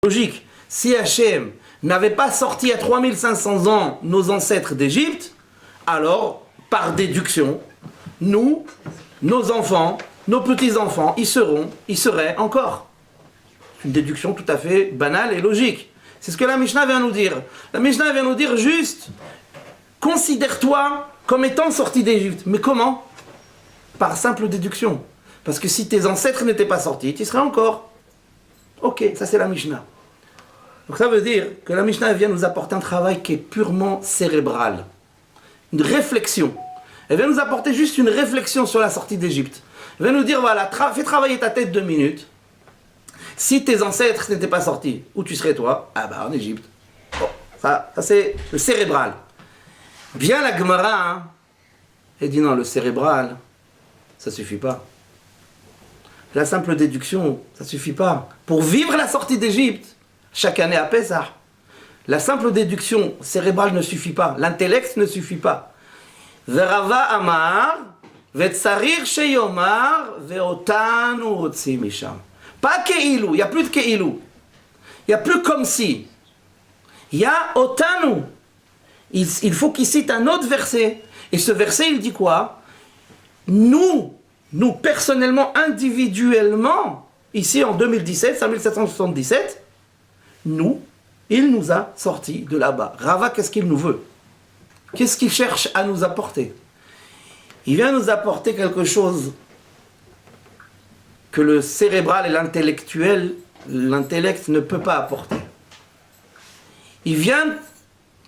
Logique, si Hachem n'avait pas sorti à 3500 ans nos ancêtres d'Égypte, alors, par déduction, nous, nos enfants, nos petits-enfants, ils seraient encore. C'est une déduction tout à fait banale et logique. C'est ce que la Mishnah vient nous dire. La Mishnah vient nous dire juste, considère-toi comme étant sorti d'Égypte. Mais comment? Par simple déduction. Parce que si tes ancêtres n'étaient pas sortis, tu y serais encore. Ok, ça c'est la Mishnah. Donc ça veut dire que la Mishnah vient nous apporter un travail qui est purement cérébral. Une réflexion. Elle vient nous apporter juste une réflexion sur la sortie d'Égypte. Elle vient nous dire, voilà, fais travailler ta tête 2 minutes. Si tes ancêtres n'étaient pas sortis, où tu serais toi? Ah bah en Égypte. Bon, ça c'est le cérébral. Bien la Gemara, hein, elle dit non, le cérébral, ça suffit pas. La simple déduction, ça suffit pas. Pour vivre la sortie d'Égypte, chaque année à Pessah, la simple déduction cérébrale ne suffit pas. L'intellect ne suffit pas. Verava amar, vetsarir sheyomar, veotanu hotzi misham. Pas keilou, il n'y a plus de keilou. Il n'y a plus comme si. Il y a otanu. Il faut qu'il cite un autre verset. Et ce verset, il dit quoi? Nous personnellement, individuellement, ici en 2017, 5777, il nous a sortis de là-bas. Rava, qu'est-ce qu'il nous veut? Qu'est-ce qu'il cherche à nous apporter? Il vient nous apporter quelque chose que le cérébral et l'intellect ne peut pas apporter. Il vient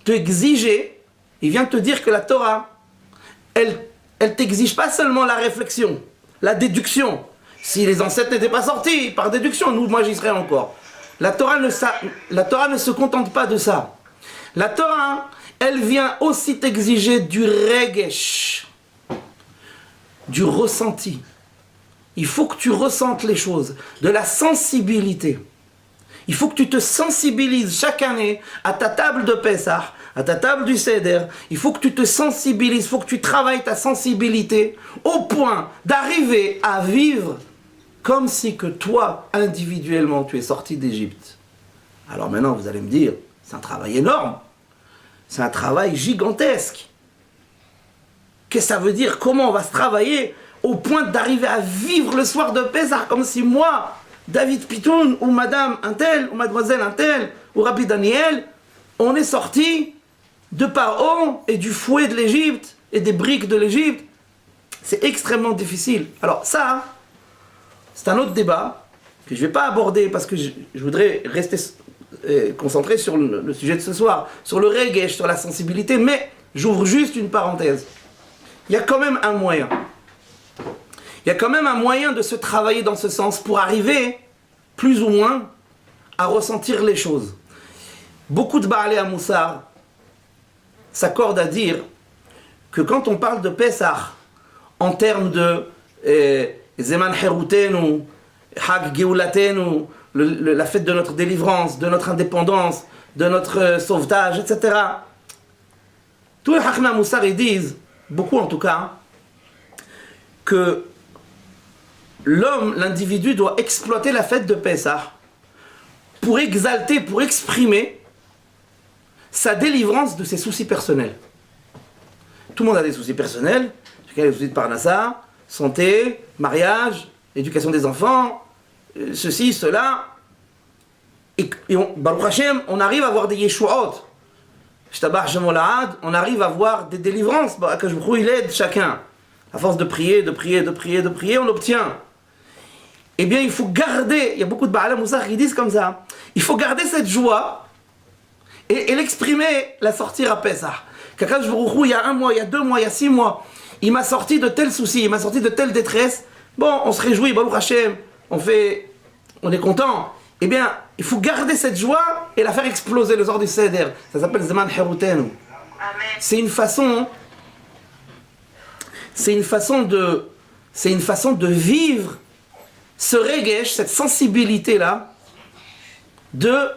t'exiger, il vient te dire que la Torah, elle t'exige pas seulement la réflexion, la déduction. Si les ancêtres n'étaient pas sortis, par déduction, moi j'y serais encore. La Torah ne se contente pas de ça. La Torah, elle vient aussi t'exiger du regesh, du ressenti. Il faut que tu ressentes les choses, de la sensibilité. Il faut que tu te sensibilises chaque année à ta table de Pessah, à ta table du Seder. Il faut que tu te sensibilises, il faut que tu travailles ta sensibilité au point d'arriver à vivre comme si que toi, individuellement, tu es sorti d'Égypte. Alors maintenant, vous allez me dire, c'est un travail énorme. C'est un travail gigantesque. Qu'est-ce que ça veut dire? Comment on va se travailler au point d'arriver à vivre le soir de Pessah comme si moi, David Pitoun, ou Madame Untel, ou Mademoiselle Untel, ou Rabbi Daniel, on est sorti de Paro et du fouet de l'Égypte et des briques de l'Égypte. C'est extrêmement difficile. Alors ça, c'est un autre débat que je ne vais pas aborder parce que je voudrais rester concentré sur le sujet de ce soir, sur le regesh, sur la sensibilité, mais j'ouvre juste une parenthèse. Il y a quand même un moyen. Il y a quand même un moyen de se travailler dans ce sens pour arriver, plus ou moins, à ressentir les choses. Beaucoup de Baalei Hamoussar s'accordent à dire que quand on parle de Pessah, en termes de Zeman Herutenu, Hag Geulatenu, la fête de notre délivrance, de notre indépendance, de notre sauvetage, etc. Tous les Chachamim Hamoussar, ils disent, beaucoup en tout cas, que l'homme, l'individu, doit exploiter la fête de Pessah pour exalter, pour exprimer sa délivrance de ses soucis personnels. Tout le monde a des soucis personnels, chacun a des soucis de parnassa, santé, mariage, éducation des enfants, ceci, cela. Et Baruch Hashem, on arrive à avoir des Yeshuot. On arrive à avoir des délivrances. Que je il aide chacun. À force de prier, on obtient. Eh bien, il faut garder, il y a beaucoup de Baalei Hamoussar qui disent comme ça, il faut garder cette joie et l'exprimer, la sortir à Pessah. Qu'Akadosh Baruch Hu, il y a 1 mois, il y a 2 mois, il y a 6 mois, il m'a sorti de tels soucis, il m'a sorti de telle détresse. Bon, on se réjouit, Baruch Hashem, on est content. Eh bien, il faut garder cette joie et la faire exploser le soir du Seder. Ça s'appelle Zeman Herutenu. C'est une façon de vivre ce regesh, cette sensibilité-là, de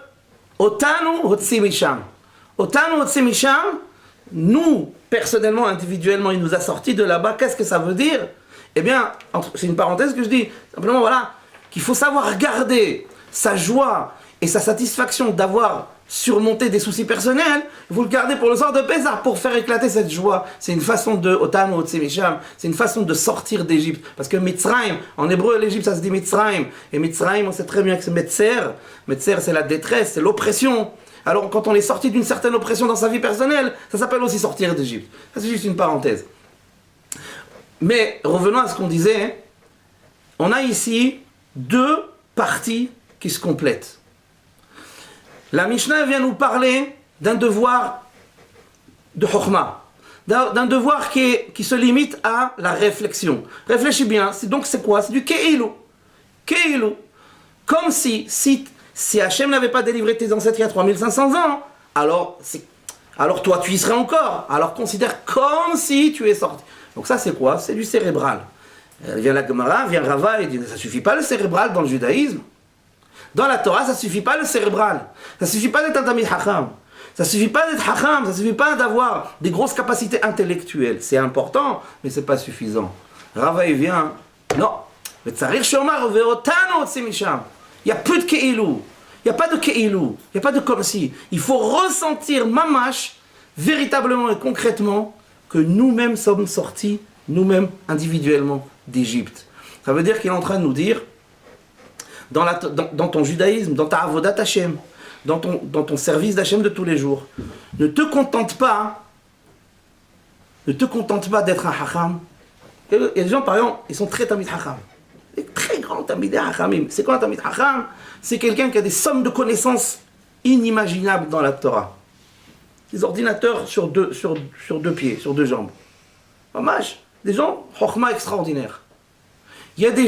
Otanu Hotzi Misham. Otanu Hotzi Misham, nous, personnellement, individuellement, il nous a sortis de là-bas. Qu'est-ce que ça veut dire? Eh bien, c'est une parenthèse que je dis, simplement voilà, qu'il faut savoir garder sa joie et sa satisfaction d'avoir surmonté des soucis personnels, vous le gardez pour le soir de Pessah, pour faire éclater cette joie. C'est une façon de Otam ou Tsemisham, c'est une façon de sortir d'Égypte. Parce que Mitzrayim, en hébreu, l'Égypte, ça se dit Mitzrayim. Et Mitzrayim, on sait très bien que c'est Metzer. Metzer, c'est la détresse, c'est l'oppression. Alors, quand on est sorti d'une certaine oppression dans sa vie personnelle, ça s'appelle aussi sortir d'Égypte. Ça, c'est juste une parenthèse. Mais, revenons à ce qu'on disait, on a ici deux parties qui se complètent. La Mishnah vient nous parler d'un devoir de Chokhmah, d'un devoir qui se limite à la réflexion. Réfléchis bien, donc c'est quoi? C'est du Ke'ilu. Ke'ilu. Comme si Hachem n'avait pas délivré tes ancêtres il y a 3500 ans, alors toi tu y serais encore. Alors considère comme si tu es sorti. Donc ça c'est quoi? C'est du cérébral. Vient la Gemara, vient Rava et dit ça suffit pas le cérébral dans le judaïsme. Dans la Torah, ça suffit pas le cérébral. Ça suffit pas d'être un Tamid Hacham. Ça suffit pas d'être Hacham. Ça suffit pas d'avoir des grosses capacités intellectuelles. C'est important, mais c'est pas suffisant. Rava il vient, non. Il n'y a plus de Ke'ilu. Il n'y a pas de Ke'ilu. Il n'y a pas de comme si. Il faut ressentir mamash, véritablement et concrètement, que nous-mêmes sommes sortis, nous-mêmes individuellement, d'Égypte. Ça veut dire qu'il est en train de nous dire, dans ton judaïsme, dans ta avodat Hashem, dans ton service d'Hachem de tous les jours, ne te contente pas d'être un hacham. Il y a des gens, par exemple, ils sont très tamid hacham. Des très grands tamid hachamim. C'est quoi un tamid hacham? C'est quelqu'un qui a des sommes de connaissances inimaginables dans la Torah. Des ordinateurs sur deux pieds, sur deux jambes. Mamash, des gens, chokhmah extraordinaire. Il y a des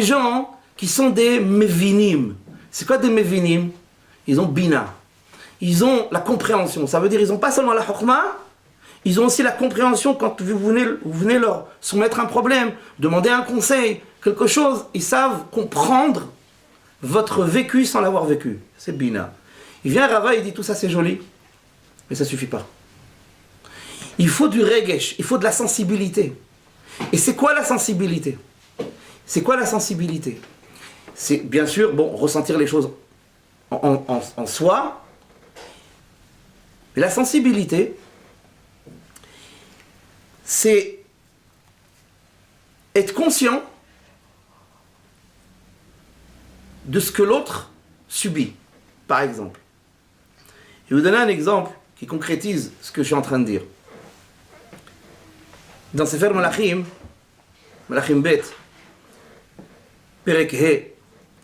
gens qui sont des mevinim. C'est quoi des mevinim? Ils ont bina. Ils ont la compréhension. Ça veut dire qu'ils n'ont pas seulement la chokhmah, ils ont aussi la compréhension quand vous venez leur soumettre un problème, demander un conseil, quelque chose. Ils savent comprendre votre vécu sans l'avoir vécu. C'est bina. Il vient Rava, il dit tout ça c'est joli, mais ça ne suffit pas. Il faut du regesh, il faut de la sensibilité. Et c'est quoi la sensibilité? C'est quoi la sensibilité? C'est bien sûr, ressentir les choses en soi. Mais la sensibilité, c'est être conscient de ce que l'autre subit, par exemple. Je vais vous donner un exemple qui concrétise ce que je suis en train de dire. Dans Sefer Malachim Bet, Perek He,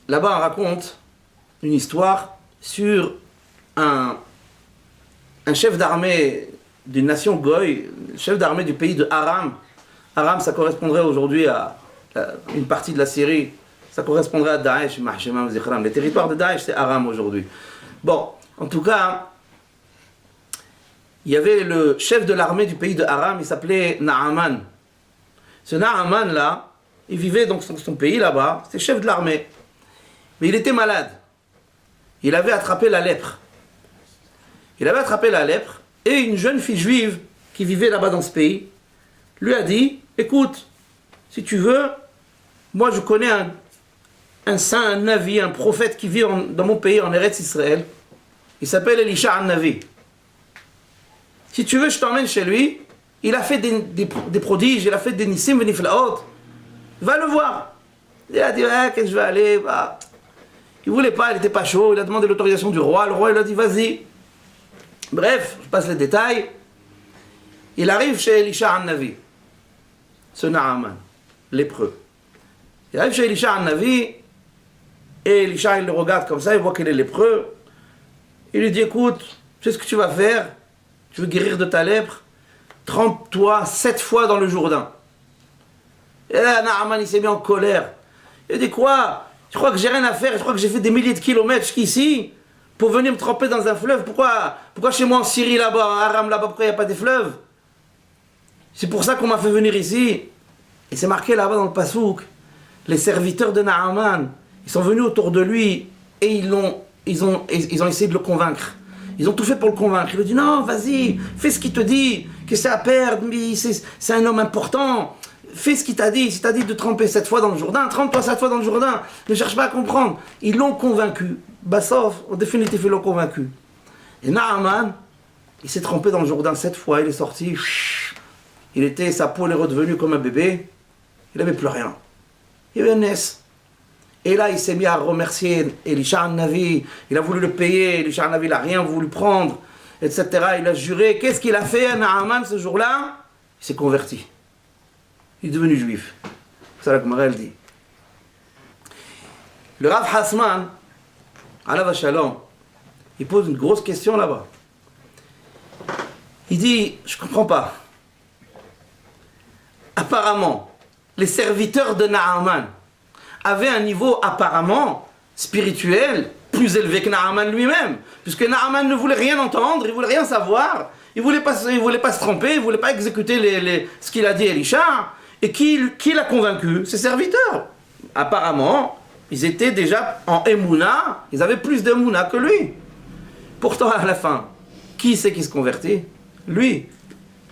là-bas on raconte une histoire sur un chef d'armée d'une nation goy, chef d'armée du pays de Aram. Aram, ça correspondrait aujourd'hui à une partie de la Syrie, ça correspondrait à Daesh, les territoires de Daesh, c'est Aram aujourd'hui. Bon, en tout cas, il y avait le chef de l'armée du pays de Aram, il s'appelait Naaman. Ce Naaman là, il vivait dans son pays là-bas, c'était chef de l'armée. Mais il était malade. Il avait attrapé la lèpre. Et une jeune fille juive qui vivait là-bas dans ce pays lui a dit, écoute, si tu veux, moi je connais un saint, un navi, un prophète qui vit dans mon pays, en Eretz Israël. Il s'appelle Elisha an-Navi. Si tu veux, je t'emmène chez lui. Il a fait des prodiges, il a fait des nissim, niflaot. Va le voir. Il a dit, qu'est-ce que je vais aller, bah. Il voulait pas, il n'était pas chaud, il a demandé l'autorisation du roi. Le roi, il a dit, vas-y. Bref, je passe les détails. Il arrive chez Elisha an-Navi, ce Naaman, lépreux. Il arrive chez Elisha an-Navi, et Elisha, il le regarde comme ça, il voit qu'il est lépreux. Il lui dit, écoute, tu sais ce que tu vas faire? Tu veux guérir de ta lèpre? Trempe-toi 7 fois dans le Jourdain. Et là, Naaman, il s'est mis en colère. Il dit, quoi? Tu crois que j'ai rien à faire? Je crois que j'ai fait des milliers de kilomètres jusqu'ici pour venir me tremper dans un fleuve. Pourquoi chez moi en Syrie là-bas, en Aram là-bas, pourquoi il n'y a pas des fleuves? C'est pour ça qu'on m'a fait venir ici. Et c'est marqué là-bas dans le Passouk. Les serviteurs de Naaman, ils sont venus autour de lui et ils ont essayé de le convaincre. Ils ont tout fait pour le convaincre. Il lui dit, non, vas-y, fais ce qu'il te dit, que c'est à perdre, mais c'est un homme important. fais ce qu'il t'a dit. S'il t'a dit de tremper 7 fois dans le Jourdain, trempe-toi 7 fois dans le Jourdain. Ne cherche pas à comprendre. Ils l'ont convaincu. Bassov, en définitive, ils l'ont convaincu. Et Naaman, il s'est trempé dans le Jourdain 7 fois. Il est sorti. Sa peau est redevenue comme un bébé. Il n'avait plus rien. Il y avait un Nes. Et là, il s'est mis à remercier Elisha Navi. Il a voulu le payer. Elisha Navi n'a rien voulu prendre, etc. Il a juré. Qu'est-ce qu'il a fait, Naaman, ce jour-là? Il s'est converti. Il est devenu juif. C'est ça que Gemara dit. Le Rav Hasman, Alav Shalom, il pose une grosse question là-bas. Il dit, je ne comprends pas. Apparemment, les serviteurs de Naaman avaient un niveau apparemment spirituel plus élevé que Naaman lui-même. Puisque Naaman ne voulait rien entendre, il ne voulait rien savoir. Il voulait pas se tromper, il ne voulait pas exécuter ce qu'il a dit Elisha. Et qui l'a convaincu? Ses serviteurs. Apparemment, ils étaient déjà en Emouna, ils avaient plus d'Emouna que lui. Pourtant, à la fin, qui c'est qui se convertit? Lui.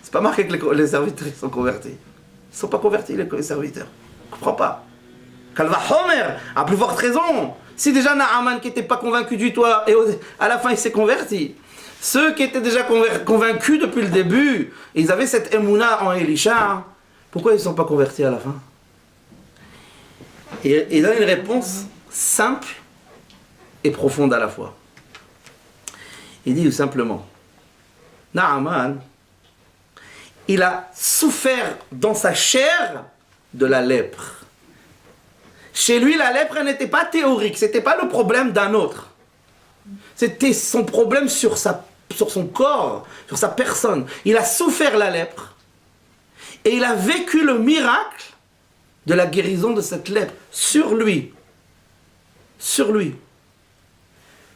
C'est pas marqué que les serviteurs sont convertis. Ils ne sont pas convertis, les serviteurs. Je ne comprends pas. Kalva Homer, à plus forte raison. Si déjà Naaman qui n'était pas convaincu du tout, et à la fin il s'est converti. Ceux qui étaient déjà convaincus depuis le début, ils avaient cette Emouna en Elisha, pourquoi ils ne sont pas convertis à la fin? Et il donne une réponse simple et profonde à la fois. Il dit tout simplement, Naaman, il a souffert dans sa chair de la lèpre. Chez lui, la lèpre n'était pas théorique, ce n'était pas le problème d'un autre. C'était son problème sur son corps, sur sa personne. Il a souffert la lèpre et il a vécu le miracle de la guérison de cette lèpre sur lui. Sur lui.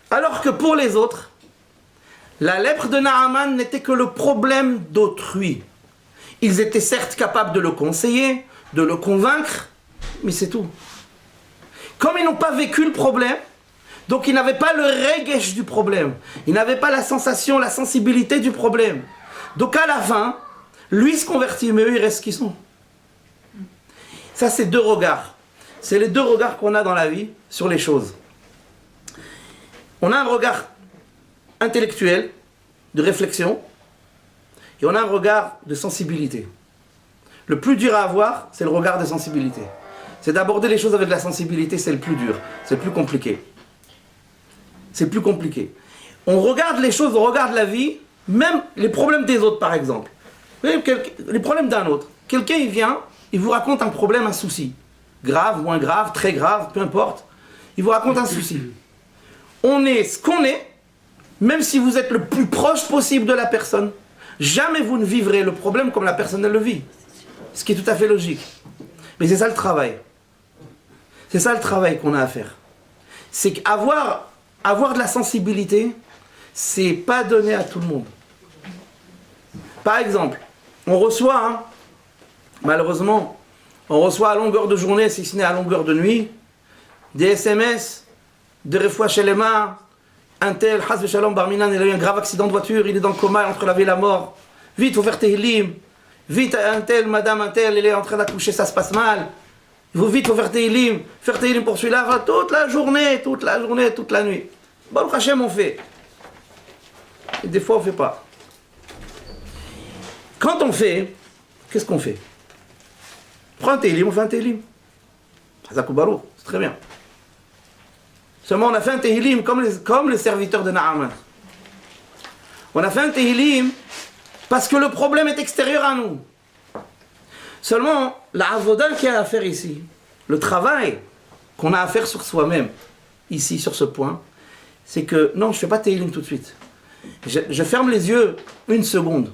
Alors que pour les autres, la lèpre de Naaman n'était que le problème d'autrui. Ils étaient certes capables de le conseiller, de le convaincre, mais c'est tout. Comme ils n'ont pas vécu le problème, donc ils n'avaient pas le regesh du problème. Ils n'avaient pas la sensation, la sensibilité du problème. Donc à la fin, lui se convertit, mais eux ils restent ce qu'ils sont. Ça c'est deux regards. C'est les deux regards qu'on a dans la vie sur les choses. On a un regard intellectuel, de réflexion, et on a un regard de sensibilité. Le plus dur à avoir, c'est le regard de sensibilité. C'est d'aborder les choses avec la sensibilité, c'est le plus dur, c'est le plus compliqué. C'est plus compliqué. On regarde les choses, on regarde la vie, même les problèmes des autres par exemple. Les problèmes d'un autre. Quelqu'un il vient, il vous raconte un problème, un souci. Grave, moins grave, très grave, peu importe. Il vous raconte un souci. On est ce qu'on est, même si vous êtes le plus proche possible de la personne. Jamais vous ne vivrez le problème comme la personne elle le vit. Ce qui est tout à fait logique. Mais c'est ça le travail. C'est ça le travail qu'on a à faire. C'est qu'avoir de la sensibilité, c'est pas donné à tout le monde. Par exemple, on reçoit, malheureusement, on reçoit à longueur de journée, si ce n'est à longueur de nuit, des SMS, de Refoua Shelema, un tel, Chas Shalom Barminan, il a eu un grave accident de voiture, il est dans le coma, entre la vie et la mort. Vite, il faut faire Tehillim. Vite, un tel, madame, un tel, il est en train d'accoucher, ça se passe mal. Il faut vite, faire Tehillim pour celui-là, toute la journée, toute la nuit. Baruch Hashem, on fait. Et des fois, on ne fait pas. Quand on fait, qu'est-ce qu'on fait? Prends un Tehillim, on fait un Tehillim. Hazakou Baruch, c'est très bien. Seulement, on a fait un Tehillim comme les serviteurs de Naaman. On a fait un Tehillim parce que le problème est extérieur à nous. Seulement, la avoda qu'il y a à faire ici, le travail qu'on a à faire sur soi-même, ici, sur ce point, c'est que, non, je ne fais pas Tehillim tout de suite. Je ferme les yeux une seconde.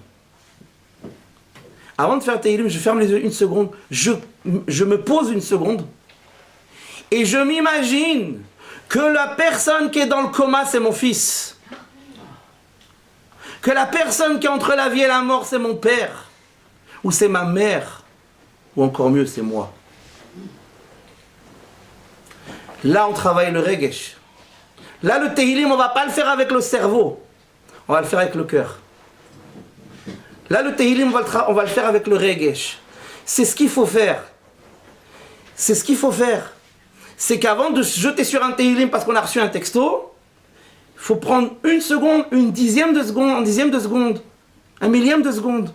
Avant de faire Tehillim, je ferme les yeux une seconde, je me pose une seconde, et je m'imagine que la personne qui est dans le coma, c'est mon fils. Que la personne qui est entre la vie et la mort, c'est mon père. Ou c'est ma mère. Ou encore mieux, c'est moi. Là, on travaille le regesh. Là, le Tehillim, on ne va pas le faire avec le cerveau. On va le faire avec le cœur. Là, le Tehillim, on va le faire avec le regesh. c'est ce qu'il faut faire. C'est ce qu'il faut faire. C'est qu'avant de se jeter sur un Tehillim parce qu'on a reçu un texto, il faut prendre une seconde, une dixième de seconde, un dixième de seconde, un millième de seconde.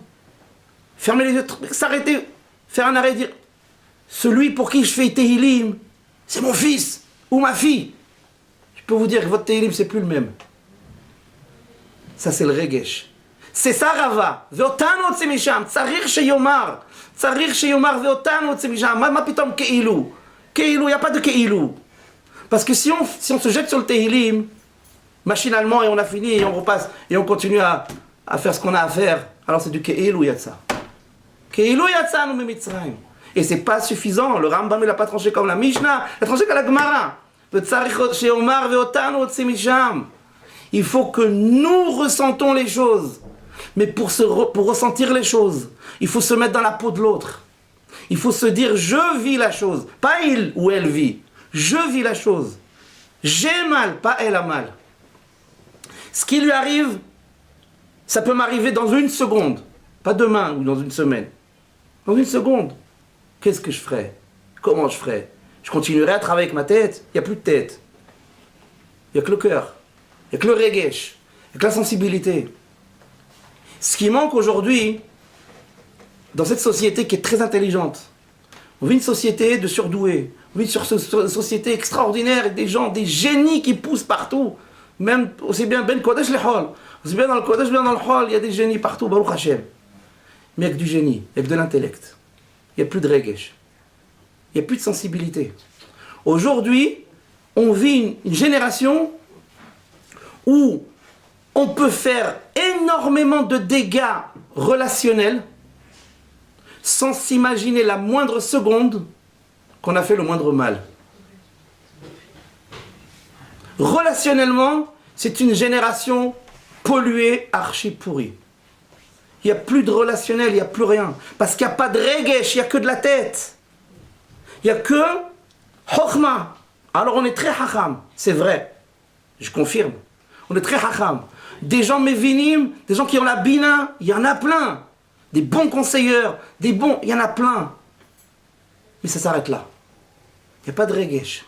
Fermer les yeux, s'arrêter, faire un arrêt et dire celui pour qui je fais Tehillim, c'est mon fils ou ma fille. Je peux vous dire que votre Tehillim, c'est plus le même. Ça, c'est le Regesh. C'est ça, Rava. Ve'otanu otzi misham. Tzarir sheyomar. Tzarir sheyomar ve'otanu otzi misham. Ma pitom ke'ilu. Ke'ilu, il n'y a pas de ke'ilu. Parce que si on se jette sur le Tehillim, machinalement, et on a fini, et on repasse, et on continue à faire ce qu'on a à faire, alors c'est du ke'ilu yatsa. Ke'ilu yatsa nous mitzrayim. Et c'est pas suffisant. Le Rambam, il n'a pas tranché comme la Mishnah, il a tranché comme la Gemara. Ve'tzarir sheyomar ve'otanu otzi misham. Il faut que nous ressentons les choses. Mais pour ressentir les choses, il faut se mettre dans la peau de l'autre. Il faut se dire, je vis la chose. Pas il ou elle vit. Je vis la chose. J'ai mal, pas elle a mal. Ce qui lui arrive, ça peut m'arriver dans une seconde. Pas demain ou dans une semaine. Dans une seconde. Qu'est-ce que je ferai? Comment je ferai? Je continuerai à travailler avec ma tête? Il n'y a plus de tête. Il n'y a que le cœur. Il n'y a que le regesh. Il n'y a que la sensibilité. Ce qui manque aujourd'hui, dans cette société qui est très intelligente, on vit une société de surdoués, on vit une société extraordinaire avec des gens, des génies qui poussent partout, même aussi bien Ben Kodesh le Hol, aussi bien dans le Kodesh, bien dans le Hol, il y a des génies partout, Baruch Hashem. Mais avec du génie, avec de l'intellect. Il n'y a plus de regesh. Il n'y a plus de sensibilité. Aujourd'hui, on vit une génération où on peut faire énormément de dégâts relationnels sans s'imaginer la moindre seconde qu'on a fait le moindre mal. Relationnellement, c'est une génération polluée, archi pourrie. Il n'y a plus de relationnel, il n'y a plus rien. Parce qu'il n'y a pas de regesh, il n'y a que de la tête. Il n'y a que chokhma. Alors on est très hacham, c'est vrai. Je confirme. On est très hacham. Des gens mévinim, des gens qui ont la bina, il y en a plein. Des bons conseilleurs, il y en a plein. Mais ça s'arrête là. Il n'y a pas de regesh.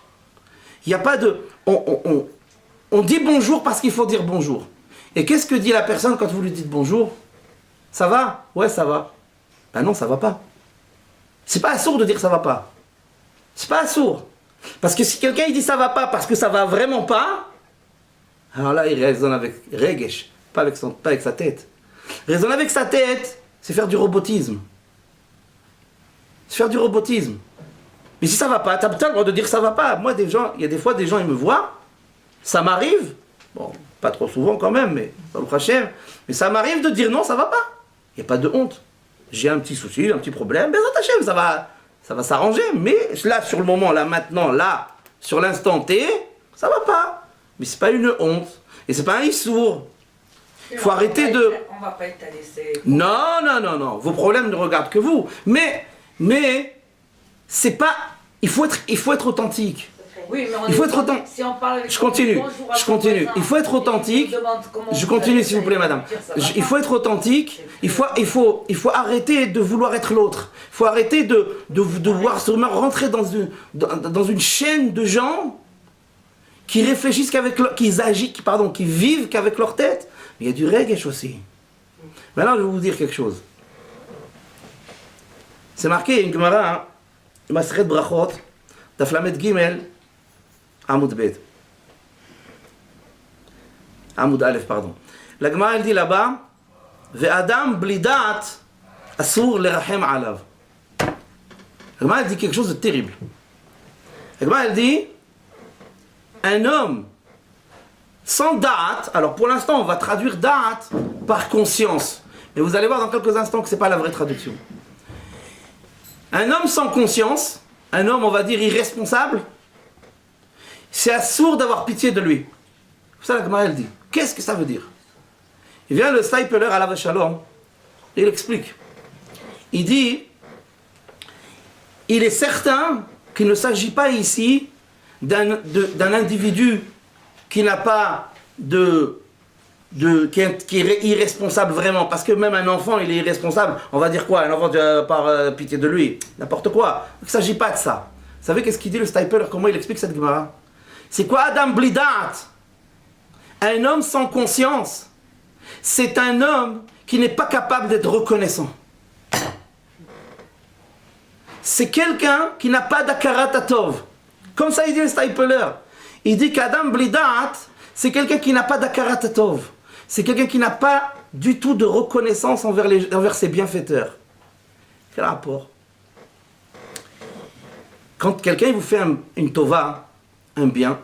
Il n'y a pas de... On dit bonjour parce qu'il faut dire bonjour. Et qu'est-ce que dit la personne quand vous lui dites bonjour? Ça va? Ouais, ça va. Ben non, ça va pas. C'est pas assourd de dire ça va pas. C'est pas assourd. Parce que si quelqu'un il dit ça va pas parce que ça va vraiment pas, alors là, il raisonne avec regesh, pas avec sa tête. Raisonner avec sa tête, c'est faire du robotisme. C'est faire du robotisme. Mais si ça va pas, t'as le droit de dire ça va pas. Moi, il y a des fois, des gens, ils me voient, ça m'arrive, bon, pas trop souvent quand même, mais ça m'arrive de dire non, ça va pas. Il n'y a pas de honte. J'ai un petit souci, un petit problème, mais ça va s'arranger. Mais là, sur le moment, là, maintenant, là, sur l'instant T, ça va pas. Mais c'est pas une honte. Et c'est pas un issour. Il faut arrêter de... On va pas étaler ces... Non. Vos problèmes ne regardent que vous. Mais c'est pas... Il faut être authentique. Oui, mais il faut être authentique. Si on parle avec je continue. Il faut être authentique. Je continue, s'il vous plaît, madame. Il faut être authentique. Il faut arrêter de vouloir être l'autre. Il faut arrêter de vouloir se rentrer dans une chaîne de gens qui réfléchissent qui vivent qu'avec leur tête. Mais il y a du regesh aussi. Maintenant, je vais vous dire quelque chose. C'est marqué, une Gemara, Maseret Brachot, Daflamet Gimel, Amoud Bet. Amoud Aleph, pardon. La Gemara, elle dit là-bas, Ve'adam blidat asur lerachem alav. La Gemara, elle dit quelque chose de terrible. La Gemara, elle dit, un homme sans da'at, alors pour l'instant on va traduire da'at par conscience, mais vous allez voir dans quelques instants que ce n'est pas la vraie traduction. Un homme sans conscience, un homme on va dire irresponsable, c'est assourd d'avoir pitié de lui. C'est ça la Gemara elle dit. Qu'est-ce que ça veut dire? Il vient le Steipeler à la Shalom, et il explique. Il dit, il est certain qu'il ne s'agit pas ici d'un individu qui n'a pas de qui est irresponsable vraiment. Parce que même un enfant, il est irresponsable. On va dire quoi? Un enfant, par pitié de lui. N'importe quoi. Il ne s'agit pas de ça. Vous savez qu'est-ce qu'il dit le Stipler? Comment il explique cette Gemara? C'est quoi Adam Blidat? Un homme sans conscience, c'est un homme qui n'est pas capable d'être reconnaissant. C'est quelqu'un qui n'a pas d'akarat atov. Comme ça il dit le Stipler. Il dit qu'Adam Blidat, c'est quelqu'un qui n'a pas d'akarat atov. C'est quelqu'un qui n'a pas du tout de reconnaissance envers ses bienfaiteurs. Quel rapport? Quand quelqu'un vous fait une tova, un bien,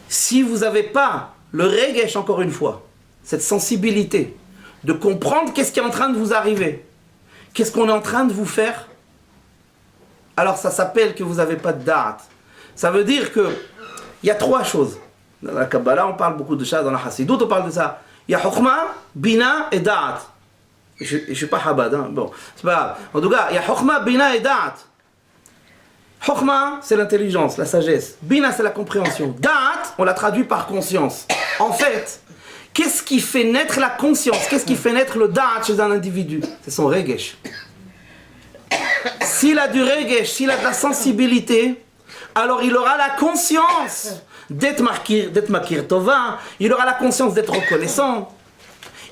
si vous n'avez pas le regesh, encore une fois, cette sensibilité de comprendre qu'est-ce qui est en train de vous arriver, qu'est-ce qu'on est en train de vous faire, alors ça s'appelle que vous n'avez pas de da'at. Ça veut dire que il y a trois choses. Dans la Kabbalah, on parle beaucoup de ça, dans la Hasidut, on parle de ça. Il y a Chokhmah, Bina et Da'at. Je ne suis pas Chabad, hein. Bon, c'est pas grave. En tout cas, il y a Chokhmah, Bina et Da'at. Chokhmah, c'est l'intelligence, la sagesse. Bina, c'est la compréhension. Da'at, on l'a traduit par conscience. En fait, qu'est-ce qui fait naître la conscience? Qu'est-ce qui fait naître le Da'at chez un individu? C'est son regesh. S'il a du regesh, s'il a de la sensibilité, alors il aura la conscience d'être makir tova, il aura la conscience d'être reconnaissant,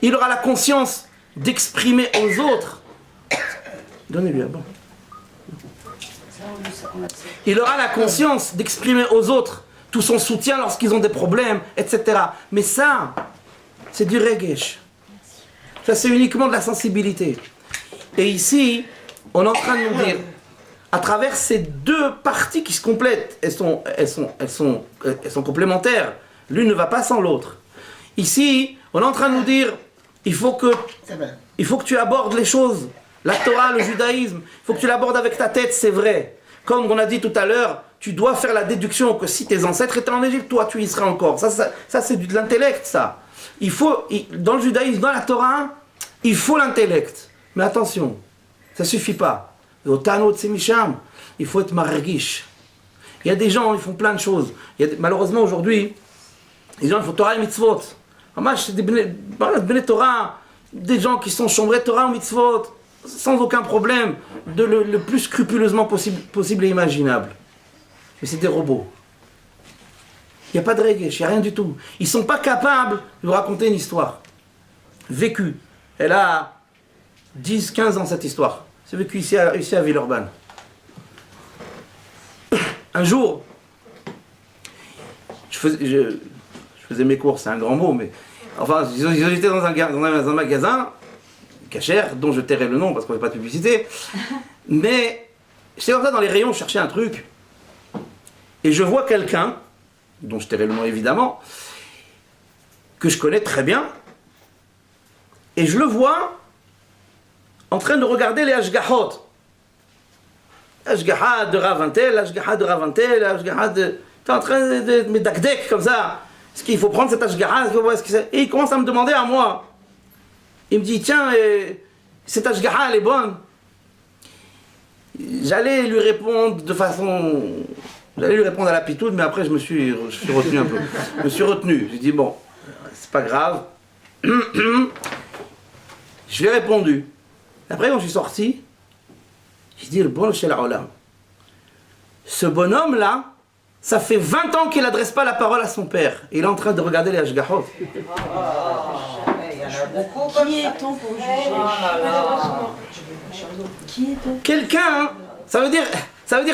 il aura la conscience d'exprimer aux autres. Donnez-lui un bon. Il aura la conscience d'exprimer aux autres tout son soutien lorsqu'ils ont des problèmes, etc. Mais ça, c'est du regesh. Ça, c'est uniquement de la sensibilité. Et ici, on est en train de nous dire, à travers ces deux parties qui se complètent, elles sont complémentaires. L'une ne va pas sans l'autre. Ici, on est en train de nous dire, il faut que tu abordes les choses. La Torah, le judaïsme, il faut que tu l'abordes avec ta tête, c'est vrai. Comme on a dit tout à l'heure, tu dois faire la déduction que si tes ancêtres étaient en Égypte, toi tu y seras encore. Ça c'est de l'intellect, ça. Dans le judaïsme, dans la Torah, il faut l'intellect. Mais attention, ça ne suffit pas. Il faut être margish. Il y a des gens, ils font plein de choses. Malheureusement aujourd'hui, les gens ils font Torah et mitzvot. C'est des Bnei Torah, des gens qui sont chambrés Torah ou mitzvot, sans aucun problème, le plus scrupuleusement possible et imaginable. Mais c'est des robots. Il n'y a pas de regesh, il n'y a rien du tout. Ils ne sont pas capables de vous raconter une histoire vécue. Elle a 10-15 ans cette histoire. C'est vécu ici à Villeurbanne. Un jour, je faisais mes courses, c'est un grand mot, mais enfin, j'étais dans un magasin, cachère, dont je tairai le nom parce qu'on ne fait pas de publicité, mais j'étais comme ça dans les rayons, je cherchais un truc, et je vois quelqu'un, dont je tairai le nom évidemment, que je connais très bien, et je le vois en train de regarder les Ashgahot. Ashgaha de Ravantel, Ashgaha de Ravantel, Ashgaha de... T'es en train de me dakdek comme ça. Est-ce qu'il faut prendre cet Ashgaha? Et il commence à me demander à moi. Il me dit, tiens, cette Ashgaha, elle est bonne. J'allais lui répondre à la pitoude, mais après je me suis retenu un peu. Je me suis retenu. J'ai dit, bon, c'est pas grave. Je lui ai répondu. Après, quand je suis sorti, j'ai dit, le bon chez la Olam. Ce bonhomme-là, ça fait 20 ans qu'il n'adresse pas la parole à son père. Il est en train de regarder les Ashgahot. Qui est-on pour juger? Qui est-on? Quelqu'un, ça veut dire,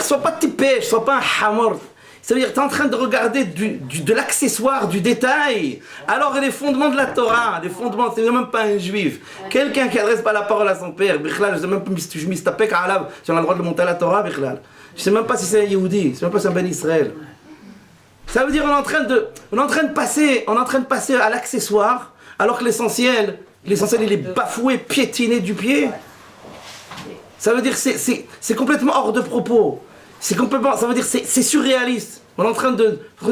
sois pas tipèche, sois pas un hamor. Ça veut dire, tu es en train de regarder de l'accessoire, du détail. Alors, les fondements de la Torah, les fondements, c'est même pas un juif. Quelqu'un qui n'adresse pas la parole à son père, Bichlal, je sais même pas si je m'istapek à Alav, si on a le droit de monter à la Torah, Bichlal. Je sais même pas si c'est un Yehudi, je sais même pas si c'est un Ben Israël. Ça veut dire, on est en train de passer à l'accessoire, alors que l'essentiel, il est bafoué, piétiné du pied. Ça veut dire, c'est complètement hors de propos. Ça veut dire c'est surréaliste. On est en train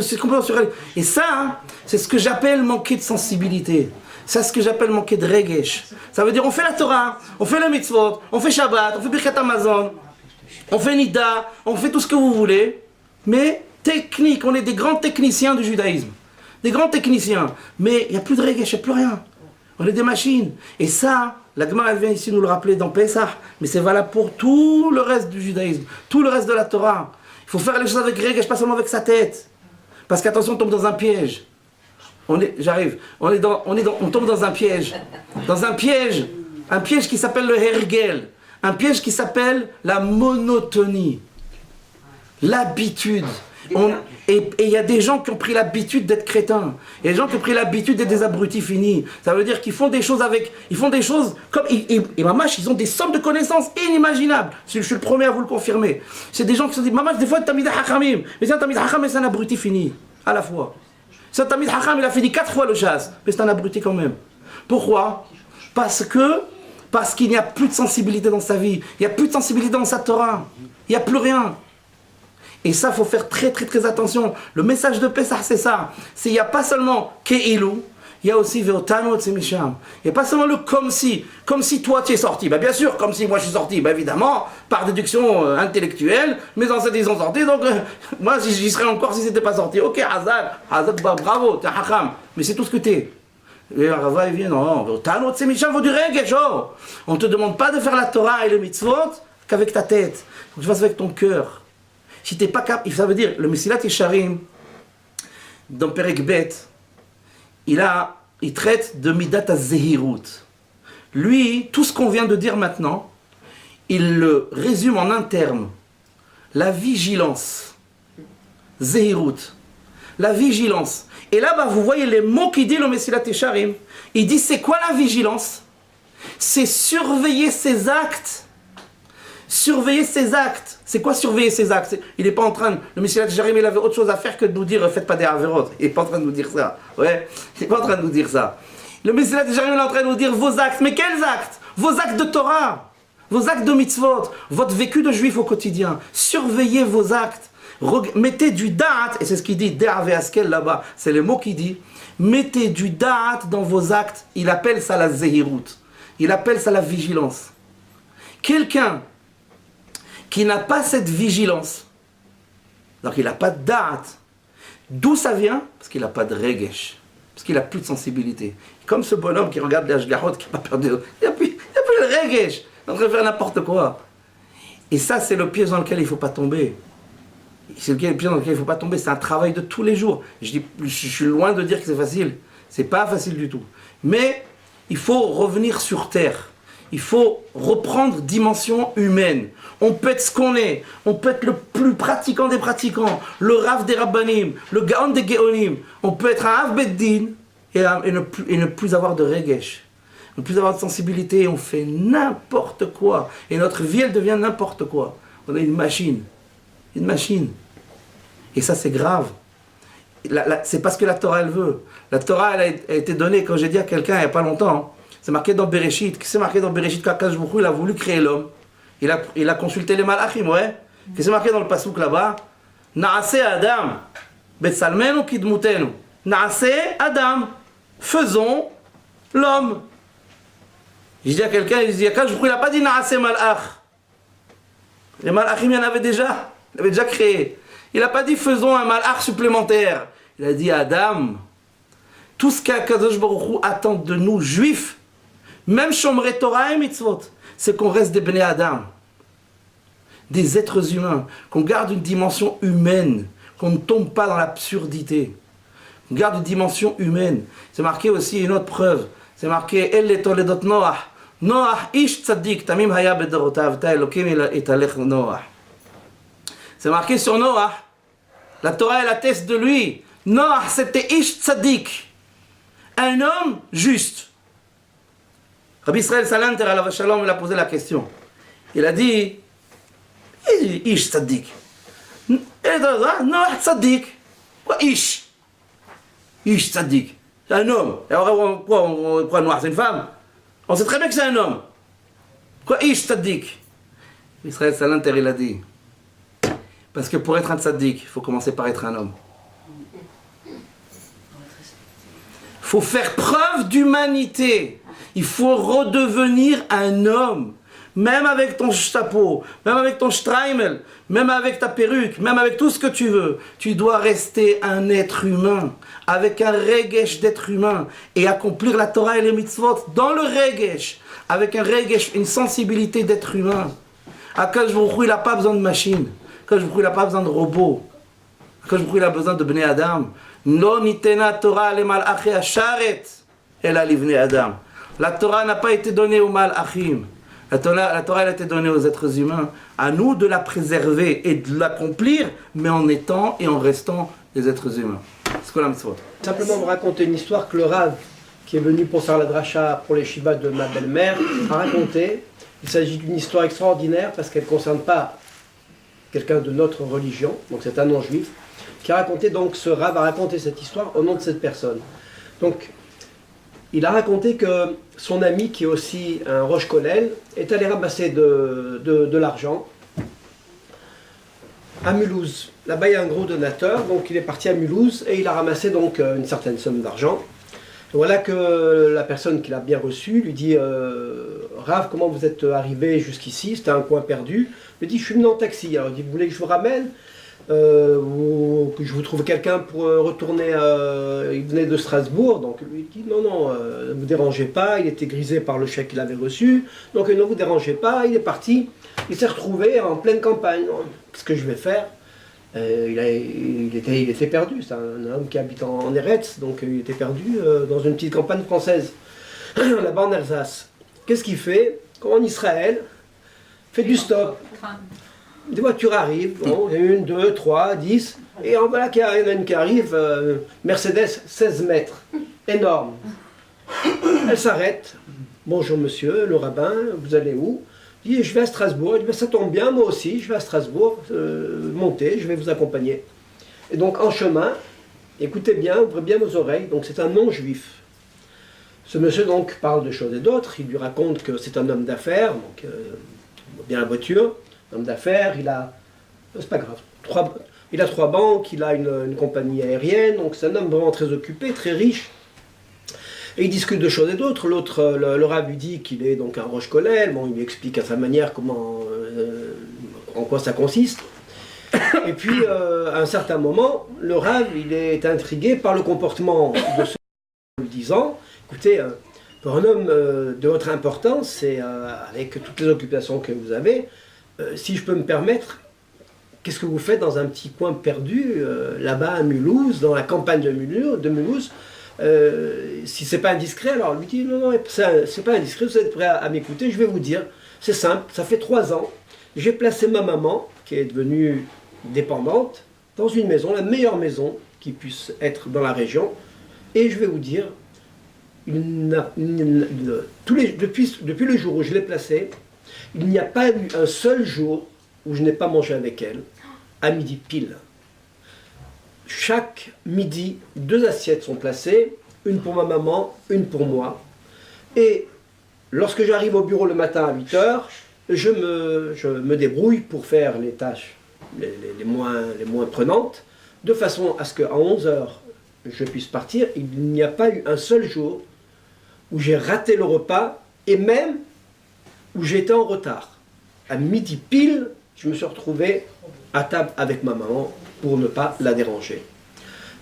c'est complètement surréaliste. Et ça, c'est ce que j'appelle manquer de sensibilité. C'est ce que j'appelle manquer de regesh. Ça veut dire on fait la Torah, on fait le mitzvot, on fait Shabbat, on fait Birkat Hamazon, on fait Nida, on fait tout ce que vous voulez. Mais technique, on est des grands techniciens du judaïsme. des grands techniciens. Mais il n'y a plus de regesh, il n'y a plus rien. On est des machines. Et ça, la Gemara, elle vient ici nous le rappeler dans Pessah, mais c'est valable pour tout le reste du judaïsme, tout le reste de la Torah. Il faut faire les choses avec regesh, pas seulement avec sa tête. Parce qu'attention, on tombe dans un piège. On tombe dans un piège. Dans un piège qui s'appelle le hergel. Un piège qui s'appelle la monotonie. L'habitude. Et il y a des gens qui ont pris l'habitude d'être crétins. Il y a des gens qui ont pris l'habitude d'être des abrutis finis. Ça veut dire qu'ils font des choses comme... Et mamash, ils ont des sommes de connaissances inimaginables. Je suis le premier à vous le confirmer. C'est des gens qui se disent, mamash, des fois, Tamid Hachamim. Mais c'est un Tamid Hacham, mais c'est un abruti fini. À la fois. C'est un Tamid Hacham, il a fini 4 fois le chasse. Mais c'est un abruti quand même. Pourquoi? Parce qu'il n'y a plus de sensibilité dans sa vie. Il n'y a plus de sensibilité dans sa Torah. Il n'y a plus rien. Et ça, il faut faire très très très attention. Le message de Pessah, c'est ça. Il n'y a pas seulement Ke'ilu, il y a aussi Ve'otanu Tzemisham. Il n'y a pas seulement le comme si toi tu es sorti. Bien sûr, comme si moi je suis sorti. Évidemment, par déduction intellectuelle, mes ancêtres ils sont sortis, donc moi j'y serais encore si c'était pas sorti. Ok, Hazak, bravo, t'es Hacham. Mais c'est tout ce que t'es. Et Rava il vient, non, Ve'otanu Tzemisham, vaut du regesh. On ne te demande pas de faire la Torah et le mitzvot qu'avec ta tête. Il faut que tu fasses avec ton cœur. Si t'es pas capable, ça veut dire, le Mesilat Yesharim, dans Perek Bet, il traite de Midat HaZehirut. Lui, tout ce qu'on vient de dire maintenant, il le résume en un terme. La vigilance. Zehirut. La vigilance. Et là-bas, vous voyez les mots qu'il dit le Mesilat Yesharim. Il dit, c'est quoi la vigilance? C'est surveiller ses actes. Surveiller ses actes. C'est quoi surveiller ses actes? Il n'est pas en train... Le Mesilat Yesharim, il avait autre chose à faire que de nous dire faites pas des avérotes. Il n'est pas en train de nous dire ça. Ouais, il n'est pas en train de nous dire ça. Le Mesilat Yesharim, il est en train de nous dire vos actes. Mais quels actes? Vos actes de Torah. Vos actes de mitzvot. Votre vécu de juif au quotidien. Surveillez vos actes. Mettez du da'at, et c'est ce qu'il dit, De'ave Askel là-bas. C'est le mot qu'il dit. Mettez du da'at dans vos actes. Il appelle ça la zehirut. Il appelle ça la vigilance. Quelqu'un qui n'a pas cette vigilance, donc il n'a pas de da'at. D'où ça vient? Parce qu'il n'a pas de regesh, parce qu'il n'a plus de sensibilité. Comme ce bonhomme qui regarde les ashgahot, qui n'a pas perdu, il n'y a plus de regesh, il est en train de faire n'importe quoi. Et ça, c'est le piège dans lequel il ne faut pas tomber. C'est le piège dans lequel il ne faut pas tomber, c'est un travail de tous les jours. Je suis loin de dire que c'est facile, c'est pas facile du tout. Mais il faut revenir sur terre. Il faut reprendre dimension humaine. On peut être ce qu'on est. On peut être le plus pratiquant des pratiquants, le Rav des Rabbanim, le Gaon des Geonim. On peut être un Av Beddin et ne plus avoir de regesh, ne plus avoir de sensibilité. On fait n'importe quoi. Et notre vie, elle devient n'importe quoi. On est une machine. Une machine. Et ça, c'est grave. C'est parce que la Torah, elle veut. La Torah, elle a été donnée, quand j'ai dit à quelqu'un il n'y a pas longtemps, c'est marqué dans Bereshit. Qu'est-ce que c'est marqué dans Bereshit? Qu'Akadosh Baruch Hu, il a voulu créer l'homme. Il a consulté les malachim, ouais. Qu'est-ce que c'est marqué dans le pasouk là-bas? Naase Adam, Betsalmenu Kidmutenu. Naase Adam, faisons l'homme. Je dis à quelqu'un, il dit, Akadosh Baruch Hu, il n'a pas dit Naase Malach. Les malachim, il y en avait déjà. Il avait déjà créé. Il n'a pas dit faisons un malach supplémentaire. Il a dit Adam. Tout ce qu'Akadosh Baruch Hu attend de nous, juifs, même Shomrei Torah et Mitzvot, c'est qu'on reste des Bnei Adam, des êtres humains, qu'on garde une dimension humaine, qu'on ne tombe pas dans l'absurdité, qu'on garde une dimension humaine. C'est marqué aussi une autre preuve, c'est marqué Elle toledot Noach, Noach ish tzaddik, tamim haya bedorotav, ta Elokim italech Noach. C'est marqué sur Noach, la Torah elle atteste de lui, Noach c'était ish tzaddik, un homme juste. Rabbi Israël Salanter, alav shalom, il a posé la question. Il a dit, Ish tzaddik. Il a dit, non, tzaddik. Quoi, Ish? Ish tzaddik. C'est un homme. Et alors, pourquoi on prend noir, c'est une femme? On sait très bien que c'est un homme. Quoi, Ish tzaddik? Israël Salanter, il a dit, parce que pour être un tzaddik, il faut commencer par être un homme. Il faut faire preuve d'humanité. Il faut redevenir un homme. même avec ton chapeau, même avec ton streimel, même avec ta perruque, même avec tout ce que tu veux, tu dois rester un être humain, avec un regesh d'être humain, et accomplir la Torah et les mitzvot dans le regesh, avec un regesh, une sensibilité d'être humain. Akadosh Baruch Hu, il n'a pas besoin de machine, Akadosh Baruch Hu, il n'a pas besoin de robot, Akadosh Baruch Hu, il a besoin de Bnei Adam. Lo nitena Torah le malachi asharet, ela livnei Adam. La Torah n'a pas été donnée aux malachim. La Torah elle a été donnée aux êtres humains. À nous de la préserver et de l'accomplir, mais en étant et en restant des êtres humains. C'est quoi la mitzvot? Simplement vous raconter une histoire que le Rav, qui est venu pour faire la dracha pour les shivas de ma belle-mère, a raconté. Il s'agit d'une histoire extraordinaire parce qu'elle ne concerne pas quelqu'un de notre religion, donc c'est un non-juif, qui a raconté, donc ce Rav a raconté cette histoire au nom de cette personne. Donc, il a raconté que son ami, qui est aussi un Rosh Kollel, est allé ramasser de l'argent à Mulhouse. Là-bas, il y a un gros donateur, donc il est parti à Mulhouse et il a ramassé donc une certaine somme d'argent. Voilà que la personne qui l'a bien reçu lui dit Rav, comment vous êtes arrivé jusqu'ici? C'était un coin perdu. Il lui dit, je suis venu en taxi. Alors il dit, vous voulez que je vous ramène ou que je vous trouve quelqu'un pour retourner, il venait de Strasbourg, donc lui dit non, ne vous dérangez pas, il était grisé par le chèque qu'il avait reçu, donc ne vous dérangez pas, il est parti, il s'est retrouvé en pleine campagne. Qu'est-ce que je vais faire? Il était perdu, c'est un homme qui habite en Eretz, donc il était perdu dans une petite campagne française, là-bas en Alsace. Qu'est-ce qu'il fait? Comme en Israël, fait du stop. Des voitures arrivent, bon, 1, 2, 3, 10, et en voilà qu'il y en a une qui arrive, Mercedes 16 mètres, énorme. Elle s'arrête. Bonjour monsieur, le rabbin, vous allez où? Il dit, je vais à Strasbourg. Il dit, ça tombe bien, moi aussi, je vais à Strasbourg, montez, je vais vous accompagner. Et donc en chemin, écoutez bien, ouvrez bien vos oreilles, donc c'est un non-juif. Ce monsieur donc parle de choses et d'autres, il lui raconte que c'est un homme d'affaires, donc bien la voiture. Homme d'affaires, c'est pas grave, il a 3 banques, il a une compagnie aérienne, donc c'est un homme vraiment très occupé, très riche. Et il discute de choses et d'autres. L'autre, le Rav lui dit qu'il est donc un Rosh Kollel, bon, il lui explique à sa manière en quoi ça consiste. Et puis, à un certain moment, le Rav, il est intrigué par le comportement de ce lui disant, écoutez, pour un homme de votre importance, c'est avec toutes les occupations que vous avez, si je peux me permettre, qu'est-ce que vous faites dans un petit coin perdu, là-bas à Mulhouse, dans la campagne de Mulhouse, si c'est pas indiscret, alors lui dit non, c'est pas indiscret, vous êtes prêt à m'écouter, je vais vous dire, c'est simple, ça fait 3 ans, j'ai placé ma maman, qui est devenue dépendante, dans une maison, la meilleure maison qui puisse être dans la région, et je vais vous dire, depuis le jour où je l'ai placée, il n'y a pas eu un seul jour où je n'ai pas mangé avec elle, à midi pile. Chaque midi, 2 assiettes sont placées, une pour ma maman, une pour moi. Et lorsque j'arrive au bureau le matin à 8 h, je me débrouille pour faire les tâches les moins prenantes, de façon à ce qu'à 11 h, je puisse partir. Il n'y a pas eu un seul jour où j'ai raté le repas, et même où j'étais en retard. À midi pile, je me suis retrouvé à table avec ma maman pour ne pas la déranger.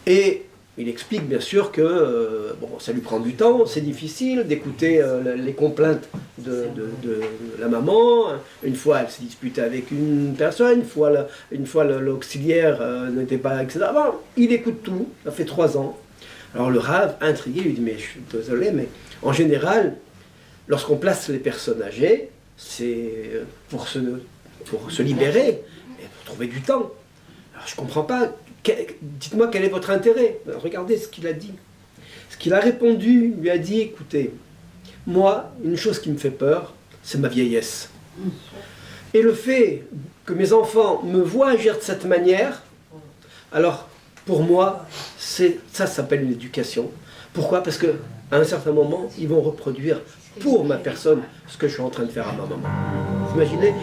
Et il explique bien sûr que ça lui prend du temps, c'est difficile d'écouter les complaintes de la maman. Une fois, elle s'est disputée avec une personne, une fois l'auxiliaire n'était pas, etc. Bon, il écoute tout, ça fait 3 ans. Alors le Rav, intrigué, lui dit, mais je suis désolé, mais en général, lorsqu'on place les personnes âgées, c'est pour se libérer et pour trouver du temps. Alors je ne comprends pas. Dites-moi quel est votre intérêt. Regardez ce qu'il a dit. Ce qu'il a répondu, lui a dit, écoutez, moi, une chose qui me fait peur, c'est ma vieillesse. Et le fait que mes enfants me voient agir de cette manière, alors pour moi, ça s'appelle une éducation. Pourquoi? Parce qu'à un certain moment, ils vont reproduire pour ma personne ce que je suis en train de faire à ma maman. Vous imaginez?